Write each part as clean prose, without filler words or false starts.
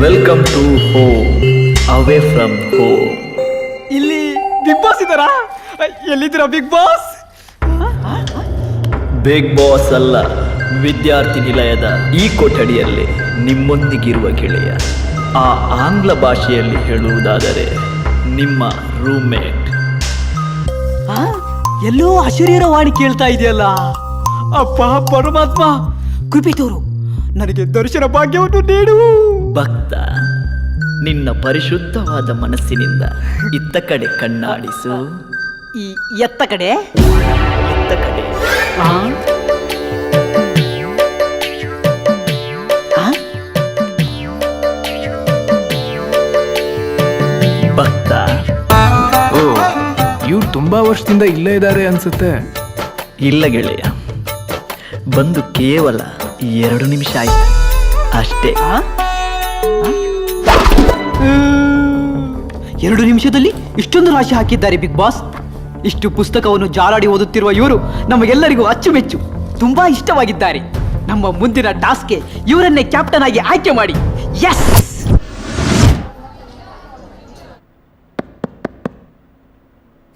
Welcome to home, away from home. ಇಲ್ಲಿ Bigg Boss ಇದ್ದಾರಾ? ಎಲ್ಲಿದ್ದೀರಾ ಬಿಗ್ ಬಾಸ್? ಬಿಗ್ ಬಾಸ್ ಅಲ್ಲ, ವಿದ್ಯಾರ್ಥಿ ನಿಲಯದ ಈ ಕೊಠಡಿಯಲ್ಲಿ ನಿಮ್ಮೊಂದಿಗಿರುವ ಗೆಳೆಯ. ಆ ಆಂಗ್ಲ ಭಾಷೆಯಲ್ಲಿ ಹೇಳುವುದಾದರೆ ನಿಮ್ಮ ರೂಮ್ಮೇಟ್. ಎಲ್ಲೋ ಅಶರೀರ ವಾಣಿ ಕೇಳ್ತಾ ಇದೆಯಲ್ಲ. ಅಪ್ಪ ಪರಮಾತ್ಮ, ಕೃಪಿತೋರು, ನನಗೆ ದರ್ಶನ ಭಾಗ್ಯವನ್ನು ನೀಡು. ಭಕ್ತ, ನಿನ್ನ ಪರಿಶುದ್ಧವಾದ ಮನಸ್ಸಿನಿಂದ ಇತ್ತ ಕಡೆ ಕಣ್ಣಾಡಿಸು. ಈ ಎತ್ತ ಕಡೆ ಇತ್ತ ಕಡೆ. ಭಕ್ತ, ಓ, ಇವ್ರು ತುಂಬಾ ವರ್ಷದಿಂದ ಇಲ್ಲೇ ಇದ್ದಾರೆ ಅನ್ಸುತ್ತೆ. ಇಲ್ಲ ಗೆಳೆಯ, ಬಂದು ಕೇವಲ 2 ನಿಮಿಷ ಆಯ್ತು ಅಷ್ಟೇ. 2 ನಿಮಿಷದಲ್ಲಿ ಇಷ್ಟೊಂದು ರಾಶಿ ಹಾಕಿದ್ದಾರೆ ಬಿಗ್ ಬಾಸ್. ಇಷ್ಟು ಪುಸ್ತಕವನ್ನು ಜಾಲಾಡಿ ಓದುತ್ತಿರುವ ಇವರು ನಮಗೆಲ್ಲರಿಗೂ ಅಚ್ಚುಮೆಚ್ಚು, ತುಂಬಾ ಇಷ್ಟವಾಗಿದ್ದಾರೆ. ನಮ್ಮ ಮುಂದಿನ ಟಾಸ್ಕ್ಗೆ ಇವರನ್ನೇ ಕ್ಯಾಪ್ಟನ್ ಆಗಿ ಆಯ್ಕೆ ಮಾಡಿ. S.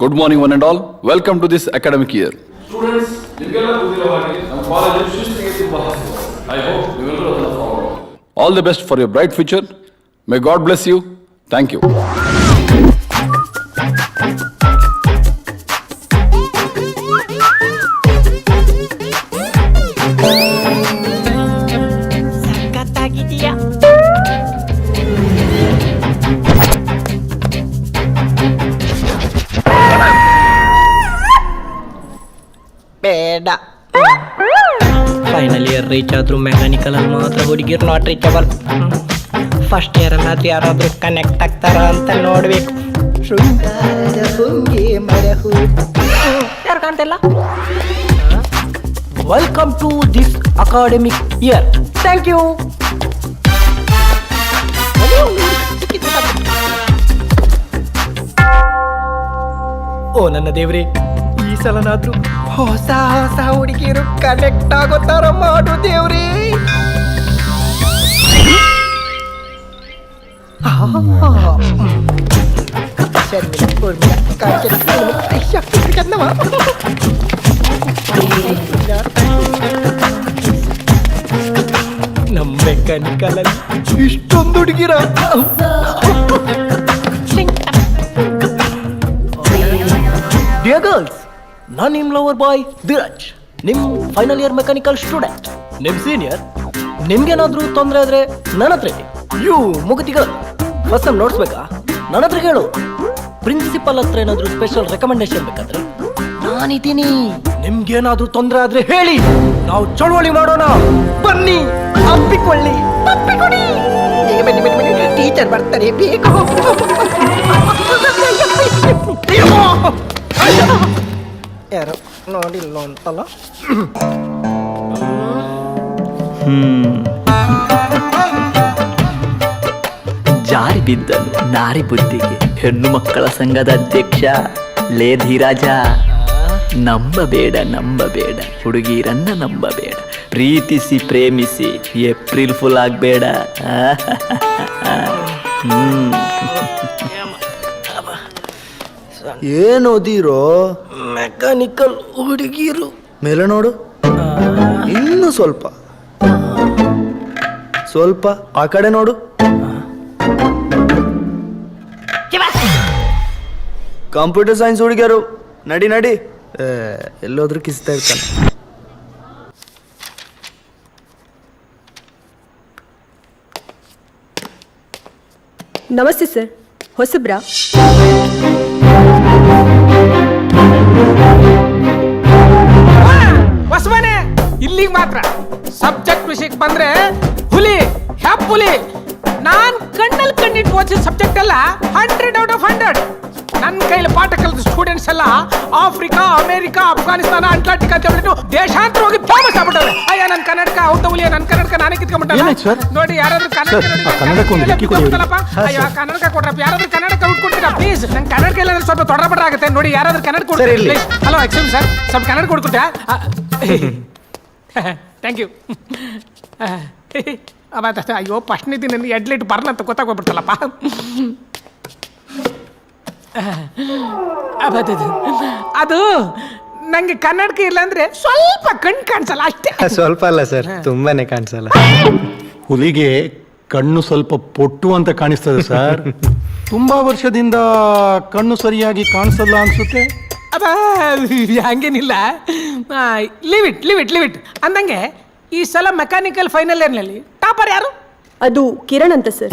Good morning one and all. Welcome to this academic year. Students, ನಿಮಗೆಲ್ಲ ಗೊತ್ತಿರೋ ಹಾಗೆ ನಮ್ಮ ಕಾಲೇಜು ಶಿಸ್ತಿಗೆ ತುಂಬಾ ಹತ್ತಿರ. I hope ನೀವೆಲ್ಲರೂ ಅದನ್ನು follow ಮಾಡಿ. All the best for your bright future. May God bless you. Thank you. ಬೇಡ. ಫೈನಲ್ ಇಯರ್ ರೀಚ್ ಆದ್ರೂ ಮೆಕ್ಯಾನಿಕಲ್ ಅಲ್ಲಿ ಮಾತ್ರ ಹುಡುಗಿರು ನಾಟ್ ರೀಚಬಲ್. ಫಸ್ಟ್ ಇಯರ್ ಅಲ್ಲಾದ್ರೂ ಯಾರಾದ್ರೂ ಕನೆಕ್ಟ್ ಆಗ್ತಾರ ಅಂತ ನೋಡ್ಬೇಕು. ಯಾರು ಕಾಣ್ತಿಲ್ಲ. Welcome to this academic year. Thank you. ಓ ನನ್ನ ದೇವ್ರೆ, ಈ ಸಲನಾದ್ರೂ ಹೊಸ ಹೊಸ ಹುಡುಗಿರು ಕನೆಕ್ಟ್ ಆಗೋ ತರ ಮಾಡು ದೇವ್ರಿ. ನಮ್ಮ ಮೆಕ್ಯಾನಿಕಲ್ ಅಲ್ಲಿ ಇಷ್ಟೊಂದು ಹುಡುಗಿರ. ಡಿಯರ್ ಗರ್ಲ್ಸ್, ನಾನು ನಿಮ್ಮ ಲವರ್ ಬಾಯ್ ಧೀರಜ್, ನಿಮ್ ಫೈನಲ್ ಇಯರ್ ಮೆಕ್ಯಾನಿಕಲ್ ಸ್ಟೂಡೆಂಟ್, ನಿಮ್ ಸೀನಿಯರ್. ನಿಮ್ಗೇನಾದ್ರೂ ತೊಂದರೆ ಆದ್ರೆ ನನ್ನ ಹತ್ರ ಯು ಮುಗುತಿಗಳು ಫಸ್ಟ್ ಟೈಮ್ ನೋಡ್ಸ್ಬೇಕಾ ನನ್ನ ಹತ್ರ ಹೇಳು. ಪ್ರಿನ್ಸಿಪಲ್ ಹತ್ರ ಏನಾದ್ರೂ ಸ್ಪೆಷಲ್ ರೆಕಮೆಂಡೇಶನ್ ಬೇಕಾದ್ರೆ ನಾನಿದ್ದೀನಿ. ನಿಮ್ಗೇನಾದ್ರೂ ತೊಂದರೆ ಆದ್ರೆ ಹೇಳಿ, ನಾವು ಚಳವಳಿ ಮಾಡೋಣ. ಬನ್ನಿ, ಅಪ್ಪಿಕೊಳ್ಳಿ, ತಪ್ಪಿಕೊಡಿ. ಬನ್ನಿ ಬನ್ನಿ ಬನ್ನಿ, ಟೀಚರ್ ಬರ್ತಾರೆ ಬೇಕು. ಯಾರು ನೋಡಿಲ್ಲ ಅಂತಲ್ಲ. ಜಾರಿ ಬಿದ್ದನು ನಾರಿ ಬುದ್ಧಿಗೆ ಹೆಣ್ಣು ಮಕ್ಕಳ ಸಂಘದ ಅಧ್ಯಕ್ಷ ಲೇ ಧೀರಾಜ. ನಂಬಬೇಡ ನಂಬಬೇಡ, ಹುಡುಗಿರನ್ನ ನಂಬಬೇಡ, ಪ್ರೀತಿಸಿ ಪ್ರೇಮಿಸಿ ಏಪ್ರಿಲ್ ಫುಲ್ ಆಗ್ಬೇಡ. ಏನು ಓದಿರೋ? ಮೆಕ್ಯಾನಿಕಲ್ ಹುಡುಗಿರು. ಮೇಲೆ ನೋಡು, ಇನ್ನು ಸ್ವಲ್ಪ ಸ್ವಲ್ಪ ಆ ಕಡೆ ನೋಡು. ಕಂಪ್ಯೂಟರ್ ಸೈನ್ಸ್ ಹುಡುಗಿಯರು, ನಡಿ ನಡಿ. ಎಲ್ಲೋದ್ರೂ ಕಿಸ್ತಾ ಇರ್ತಾನೆ. ನಮಸ್ತೆ ಸರ್, ಹೊಸಬ್ರಾ? ಹೊಸಮನೆ ಇಲ್ಲಿಗೆ ಮಾತ್ರ. ಸಬ್ಜೆಕ್ಟ್ ವಿಷಯಕ್ಕೆ ಬಂದ್ರೆ ಹುಲಿ ಹೆಪ್ಪುಲಿ. ನಾನ್ ಕಣ್ಣಲ್ಲಿ ಕಣ್ಣಿಟ್ಟು ಓದಿಸಿದ ಸಬ್ಜೆಕ್ಟ್ ಎಲ್ಲ 100 out of 100. ನನ್ನ ಕೈಲಿ ಪಾಠ ಕಲಿತ ಸ್ಟೂಡೆಂಟ್ಸ್ ಎಲ್ಲ ಆಫ್ರಿಕಾ, ಅಮೆರಿಕಾ, ಅಫ್ಘಾನಿಸ್ತಾನ, ಅಂಟಾರ್ಟಿಕಾ ಅಂತ ಹೇಳ್ಬಿಟ್ಟು ದೇಶಾಂತರ ಹೋಗಿ ಫೇಮಸ್ ಆಗ್ಬಿಟ್ಟವ್ರೆ. ಅಯ್ಯ ನನ್ನ ಕನ್ನಡಕ ಔತ ಹುಲಿಯ, ನನ್ನ ಕನ್ನಡಕ ನಾನೇ ಕಿತ್ಕೊಂಡ್ಬಿಟ್ಟಲ್ಲ. ನೋಡಿ ಯಾರಾದ್ರೂ ಕನ್ನಡಕ ಅಯ್ಯೋ ಕನ್ನಡಕ ಕೊಡ್ರಪ್ಪ. ಯಾರಾದ್ರೂ ಕನ್ನಡಕ ಉಟ್ಕೊಡ್ತೀರಾ ಪ್ಲೀಸ್? ನಂಗೆ ಕನ್ನಡಕ ಇಲ್ಲ ಸ್ವಲ್ಪ ತೊಡರಬಡ್ರ ಆಗುತ್ತೆ. ನೋಡಿ ಯಾರಾದ್ರೂ ಕನ್ನಡ ಕೊಡ್ತೀರಾ ಪ್ಲೀಸ್? ಹಲೋ ಎಕ್ಸ್ಕ್ಯೂಸ್ ಸರ್, ಸ್ವಲ್ಪ ಕನ್ನಡ ಕೊಡ್ಕೊಟ್ಟೆ. Thank you. ಅಯ್ಯೋ ಫಸ್ಟ್ನೇ ದಿನ ಎಡ್ಲಿಟ್ಟು ಬರ್ನಂತ ಗೊತ್ತಾಗೋಗ್ಬಿಡ್ತಲ್ಲಪ್ಪ. ಅದು ನಂಗೆ ಕನ್ನಡಕ ಇಲ್ಲ ಅಂದ್ರೆ ಸ್ವಲ್ಪ ಕಣ್ ಕಾಣಿಸಲ್ಲ ಅಷ್ಟೇ. ಸ್ವಲ್ಪ ಅಲ್ಲ ಸರ್, ತುಂಬಾನೇ ಕಾಣಿಸಲ್ಲ. ಹುಲಿಗೆ ಕಣ್ಣು ಸ್ವಲ್ಪ ಪೊಟ್ಟು ಅಂತ ಕಾಣಿಸ್ತದೆ ಸರ್. ತುಂಬಾ ವರ್ಷದಿಂದ ಕಣ್ಣು ಸರಿಯಾಗಿ ಕಾಣಿಸಲ್ಲ ಅನ್ಸುತ್ತೆ. ಅದ ಹಂಗೇನಿಲ್ಲ. ಲಿವಿಟ್ ಅಂದಂಗೆ ಈ ಸಲ ಮೆಕ್ಯಾನಿಕಲ್ ಫೈನಲ್ ಇಯರ್ನಲ್ಲಿ ಟಾಪರ್ ಯಾರು? ಅದು ಕಿರಣ್ ಅಂತ ಸರ್.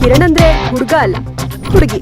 ಕಿರಣ್ ಅಂದ್ರೆ ಹುಡುಗ ಅಲ್ಲ, ಹುಡುಗಿ.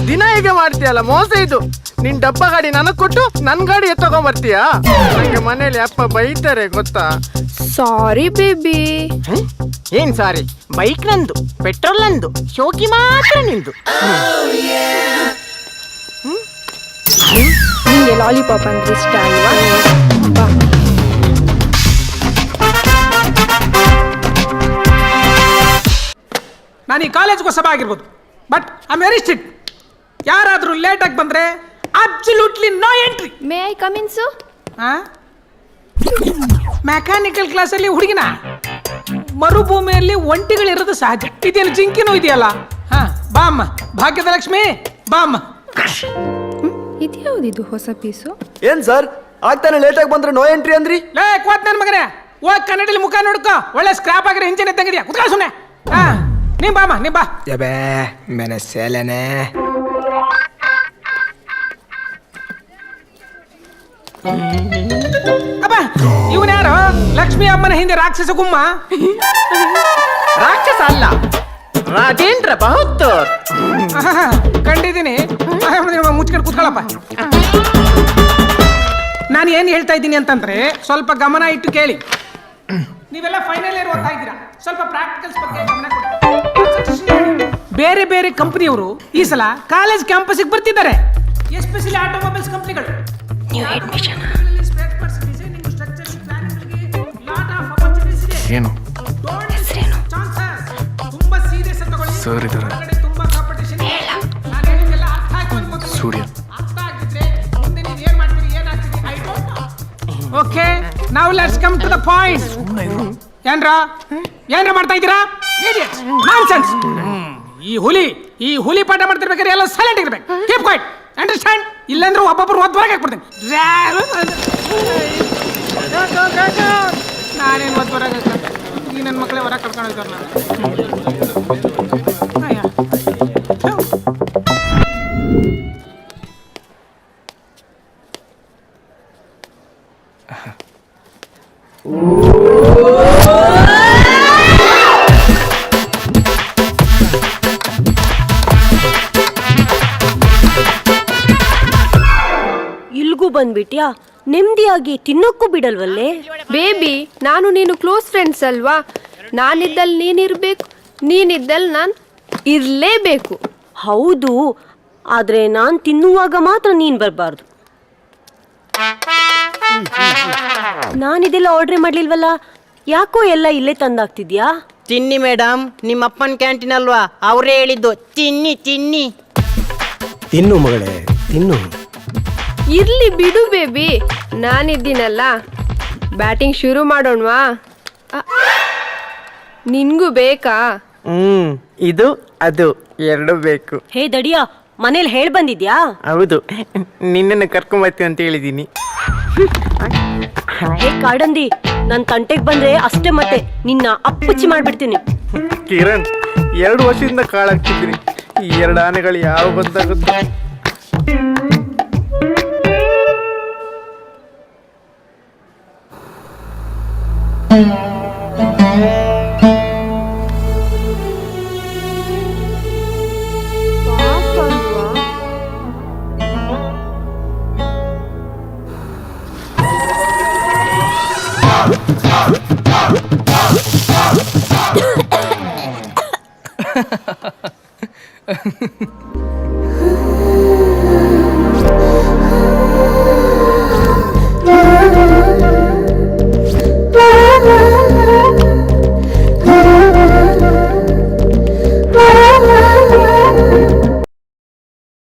ದಿನ ಹೀಗೆ ಮಾಡ್ತೀಯಲ್ಲ, ಮೋಸ ಇದು. ನಿನ್ ಡಬ್ಬ ಗಾಡಿ ನನಗ್ ಕೊಟ್ಟು ನನ್ ಗಾಡಿ ಎತ್ತಕೊಂಡ್ ಬರ್ತೀಯಾ? ನಂಗೆ ಮನೇಲಿ ಅಪ್ಪ ಬೈತಾರೆ ಗೊತ್ತಾ? Sorry baby. ಏನ್ ಸಾರಿ? ಬೈಕ್ ನಂದು, ಪೆಟ್ರೋಲ್ ನಂದು, ಶೋಕಿ ಮಾತ್ರ ನಿಂದು. ನಿಂಗೆ ಲಾಲಿಪಾಪ್ ಅಂದ್ರೆ ಇಷ್ಟ ಅಲ್ವಾ? ಬಾ. ನಾನು ಈ ಕಾಲೇಜ್ಗೆ ಹೊಸಬ ಆಗಿರ್ಬೋದು, but I am very strict. ಯಾರಾದರೂ ಲೇಟಾಗಿ ಬಂದರೆ absolutely no entry. May I come in sir? Mechanical ಕ್ಲಾಸಲ್ಲಿ ಹುಡುಗಿನ ಮರುಭೂಮಿಯಲ್ಲಿ ಒಂಟಿಗಳಿರೋದು ಸಹಜ. ಇದೇನು ಜಿಂಕಿನೂ ಇದೆಯಲ್ಲ. ಬಾ ಅಮ್ಮ, ಭಾಗ್ಯದ ಲಕ್ಷ್ಮಿ ಬಾ ಅಮ್ಮ. ಇದ್ಯಾವುದಿದು ಹೊಸ ಪೀಸು? ಏನ್ ಸರ್, ಆಗ್ತಾನೆ ಲೇಟಾಗಿ ಬಂದ್ರೆ ನೋ ಎಂಟ್ರಿ ಅಂದ್ರಿ? ಲೇ ಕೋತ್ ನನ್ನ ಮಗನೇ, ಹೋಗಿ ಕನ್ನಡಲ್ಲಿ ಮುಖ ನೋಡ್ಕೋ. ಒಳ್ಳೆ ಸ್ಕ್ರಾಪ್ ಆಗಿರೋ ಇಂಜಿನ್ ಇದ್ದಂಗಿದ್ಯಾ, ಕುತ್ಕೊಳ್ಳ ಸುಮ್ಮನೆ. ನೀನ್ ಬಾ ಅಮ್ಮ, ನೀನ್ ಬಾ. ಅಬ್ಬ, ಇವನ್ ಯಾರು? ಲಕ್ಷ್ಮಿ ಅಮ್ಮನ ಹಿಂದೆ ರಾಕ್ಷಸ ಗುಮ್ಮ. ರಾಕ್ಷಸ ಅಲ್ಲ, ರಾಜೇಂದ್ರ ಬಹದ್ದೂರ್. ಕಂಡಿದ್ದೀನಿ. ಮುಚ್ಕೊಂಡು ಕುತ್ಕೊಳ್ಳಪ್ಪ. ನಾನು ಏನು ಹೇಳ್ತಾ ಇದ್ದೀನಿ ಅಂತಂದ್ರೆ ಸ್ವಲ್ಪ ಗಮನ ಇಟ್ಟು ಕೇಳಿ. ನೀವೆಲ್ಲ ಫೈನಲ್ ಇಯರ್ ಓದ್ತಾ ಇದ್ದೀರಾ, ಸ್ವಲ್ಪ ಪ್ರಾಕ್ಟಿಕಲ್ಸ್ ಬಗ್ಗೆ ಗಮನ ಕೊಡಿ. ಬೇರೆ ಬೇರೆ ಕಂಪನಿಯವರು ಈ ಸಲ ಕಾಲೇಜ್ ಕ್ಯಾಂಪಸ್ಗೆ ಬರ್ತಿದ್ದಾರೆ, ಎಸ್ಪೆಷಲಿ ಆಟೋಮೊಬೈಲ್ಸ್ ಕಂಪನಿಗಳು. ಏನು ತುಂಬಾ ಸೀರಿಯಸ್ ಅಂತ ತಗೊಳ್ಳಿ. ಸರ್ ಇದ್ದಾರೆ. ತುಂಬಾ ಕಾಂಪಿಟೇಷನ್. ನಾನು ಹೇಳಿದ್ದೆಲ್ಲ ಅರ್ಥ ಆಯ್ತು ಅನ್ಕೋತೀನಿ. ಸೂರ್ಯ. ಅರ್ಥ ಆಗಿದ್ರೆ ಮುಂದೆ ನೀವು ಏನ್ ಮಾಡ್ತೀರಿ, ಏನಾಗ್ತೀರಿ, I don't know. Okay, now let's come to the point. ಏನ್ರ ಮಾಡ್ತಾ ಇದ್ದೀರಾ? ನಾನ್ಸೆನ್ಸ್. ಈ ಹುಲಿ ಪಾಠ ಮಾಡ್ತಿರ್ಬೇಕಾದ್ರೆ ಎಲ್ಲ ಸೈಲೆಂಟ್ ಇರ್ಬೇಕು. Keep quiet, understand? ಇಲ್ಲಾಂದ್ರೆ ಒಬ್ಬೊಬ್ರು ಒದ್ದು ಹೊರಗೆ ಹಾಕ್ಬಿಡ್ತೀನಿ. ನಾನೇನು ಒದ್ದು ಹೊರಗೆ ಈ ನನ್ನ ಮಕ್ಕಳೇ ಹೊರಗೆ ಕರ್ಕೊಂಡು ಹೋಗ್ತಾರೆ. ಇಲ್ಗೂ ಬಂದ್ಬಿಟ್ಯಾ? ನೆಮ್ಮದಿಯಾಗಿ ತಿನ್ನೋಕ್ಕೂ ಬಿಡಲ್ವಲ್ಲೇ? ಬೇಬಿ, ನಾನು ನೀನು ಕ್ಲೋಸ್ ಫ್ರೆಂಡ್ಸ್ ಅಲ್ವಾ? ನಾನಿದ್ದಲ್ಲಿ ನೀನಿರ್ಬೇಕು, ನೀನಿದ್ದಲ್ಲಿ ನಾನು ಇರಲೇಬೇಕು. ಹೌದು, ಆದರೆ ನಾನು ತಿನ್ನುವಾಗ ಮಾತ್ರ ನೀನು ಬರಬಾರ್ದು. ನಾನಿದೆಲ್ಲ ಆರ್ಡ್ರ್ ಮಾಡ್ಲಿಲ್ವಲ್ಲ, ಯಾಕೋ ಎಲ್ಲ ಇಲ್ಲೇ ತಂದಾಗ್ತಿದ್ಯಾ? ತಿನ್ನಿ ಮೇಡಮ್, ನಿಮ್ಮ ಅಪ್ಪನ ಕ್ಯಾಂಟೀನ್ ಅಲ್ವಾ, ಅವರೇ ಹೇಳಿದ್ದು ತಿನ್ನಿ ತಿನ್ನಿ. ತಿನ್ನು ಮಗಳೇ, ತಿನ್ನು. ಇರ್ಲಿ ಬಿಡು ಬೇಬಿ, ನಾನಿದ್ದೀನಲ್ಲ. ಬ್ಯಾಟಿಂಗ್ ಶುರು ಮಾಡೋಣವಾ? ನಿನ್ಗೂ ಬೇಕಾ? ಇದು ಅದು ಎರಡು ಬೇಕು. ಹೇ ದಡಿಯಾ, ಮನೇಲಿ ಹೇಳ್ ಬಂದಿದ್ಯಾ? ಹೌದು, ನಿನ್ನನ್ನು ಕರ್ಕೊಂಬರ್ತೀನಿ ಅಂತ ಹೇಳಿದ್ದೀನಿ. ಹೇ ಕಾಡಂದಿ, ನನ್ ತಂಟೆಗೆ ಬಂದ್ರೆ ಅಷ್ಟೇ, ಮತ್ತೆ ನಿನ್ನ ಅಪ್ಪಚ್ಚಿ ಮಾಡ್ಬಿಡ್ತೀನಿ. ಕಿರಣ್, 2 ವರ್ಷದಿಂದ ಕಾಳಾಗ್ತಿದ್ರಿ. ಈ 2 ಆನೆಗಳು ಯಾವ ಬಂದಾಗುತ್ತೆ? ಪಾಪ ಅಲ್ವಾ?